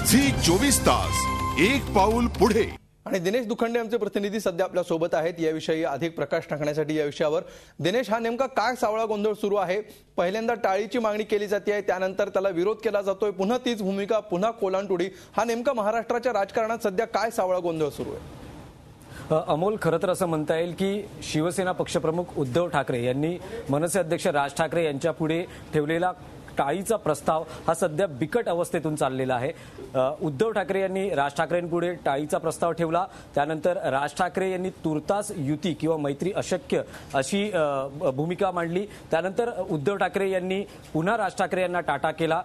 Zee 24 तास एक पाऊल पुढे। आणि दिनेश दुखंडे आमचे प्रतिनिधी सध्या आपल्या सोबत आहेत याविषयी अधिक प्रकाश टाकण्यासाठी। या विषयावर दिनेश, हा नेमका काय सावळा गोंधळ सुरू आहे? पहिल्यांदा टाळीची मागणी केली जाते आहे, त्यानंतर त्याला विरोध केला जातोय, पुन्हा तीच भूमिका, पुन्हा कोलांटुडी। हा नेमका महाराष्ट्राच्या राजकारणात सध्या काय सावळा गोंधळ सुरू आहे? अमोल, खरं तर असं म्हणता येईल की शिवसेना पक्षप्रमुख उद्धव ठाकरे यांनी मनसे अध्यक्ष राज ठाकरे यांच्या पुढे ठेवलेला टाळीचा प्रस्ताव हा सध्या बिकट अवस्थेतून चाललेला आहे। उद्धव ठाकरे यांनी राज ठाकरेंपुढे टाळीचा प्रस्ताव ठेवला, त्यानंतर राज ठाकरे यांनी तुर्तास युती किंवा मैत्री अशक्य अशी भूमिका मांडली। त्यानंतर उद्धव ठाकरे यांनी पुन्हा राज ठाकरे यांना टाटा केला।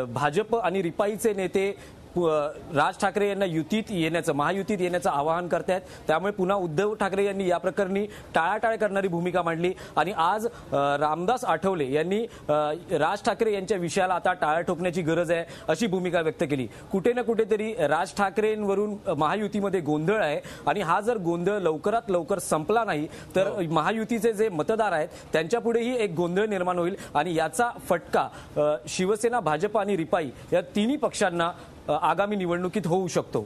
भाजप आणि रिपाईचे नेते राज ठाकरे यांना युतीत येण्याचं, महायुतीत येण्याचं आवाहन करतायत, त्यामुळे पुन्हा उद्धव ठाकरे यांनी या प्रकरणी टाळाटाळ करणारी भूमिका मांडली। आणि आज रामदास आठवले यांनी राज ठाकरे यांच्या विषयाला आता टाळा ठोकण्याची गरज आहे अशी भूमिका व्यक्त केली। कुठे ना कुठेतरी राज ठाकरेंवरून महायुतीमध्ये गोंधळ आहे आणि हा जर गोंधळ लवकरात लवकर संपला नाही तर महायुतीचे जे मतदार आहेत त्यांच्यापुढेही एक गोंधळ निर्माण होईल आणि याचा फटका शिवसेना, भाजप आणि रिपाई या तिन्ही पक्षांना आगामी निवडणुकीत होऊ शकतो।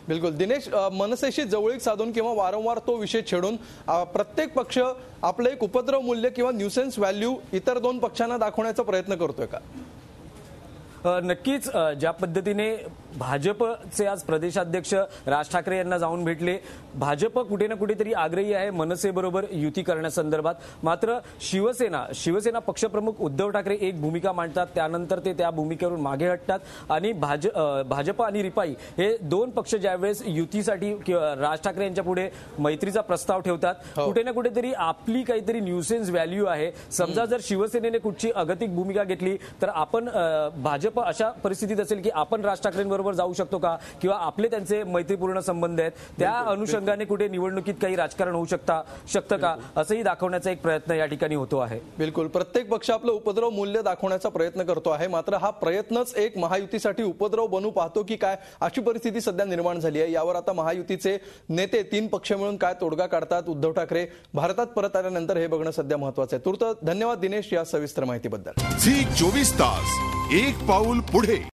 बिलकुल दिनेश, मनसेशी जवळीक साधून किंवा वारंवार तो विषय छेडून प्रत्येक पक्ष आपलं एक उपद्रव मूल्य किंवा न्यूसेन्स व्हॅल्यू इतर दोन पक्षांना दाखवण्याचा प्रयत्न करतोय का? नक्कीच ज्या पद्धतीने भाजपचे आज प्रदेशाध्यक्ष राज ठाकरे यांना जाऊन भेटले, भाजप कुठे ना कुठेतरी आग्रही आहे मनसेबरोबर युती करण्यासंदर्भात। मात्र शिवसेना पक्षप्रमुख उद्धव ठाकरे एक भूमिका मांडतात, त्यानंतर ते त्या भूमिकेवरून मागे हटतात आणि भाजप आणि रिपाई हे दोन पक्ष ज्यावेळेस युतीसाठी राज ठाकरे यांच्या पुढे मैत्रीचा प्रस्ताव ठेवतात, कुठे ना कुठेतरी आपली काहीतरी न्यूसेन्स व्हॅल्यू आहे। समजा जर शिवसेनेने कुठची अगतिक भूमिका घेतली तर आपण भाजप अशा परिस्थितीत असेल की आपण राज ठाकरेंबरोबर जाऊ शकतो का, किंवा आपले त्यांचे मैत्रीपूर्ण संबंध आहेत, त्या अनुषंगाने कुठे निवडणुकीत काही राजकारण होऊ शकतं का, असंही दाखवण्याचा एक प्रयत्न या ठिकाणी होतो आहे। बिलकुल, प्रत्येक पक्ष आपलं उपद्रव मूल्य दाखवण्याचा प्रयत्न करतो आहे, मात्र हा प्रयत्नच एक महायुतीसाठी उपद्रव बनू पाहतो की काय, अशी परिस्थिती सध्या निर्माण झाली आहे। यावर आता महायुतीचे नेते तीन पक्ष मिळून काय तोडगा काढतात, उद्धव ठाकरे भारतात परत आल्यानंतर हे बघणं सध्या महत्त्वाचं आहे। तुर्त धन्यवाद दिनेश या सविस्तर माहितीबद्दल। झी 24 तास एक पाऊल पुढे।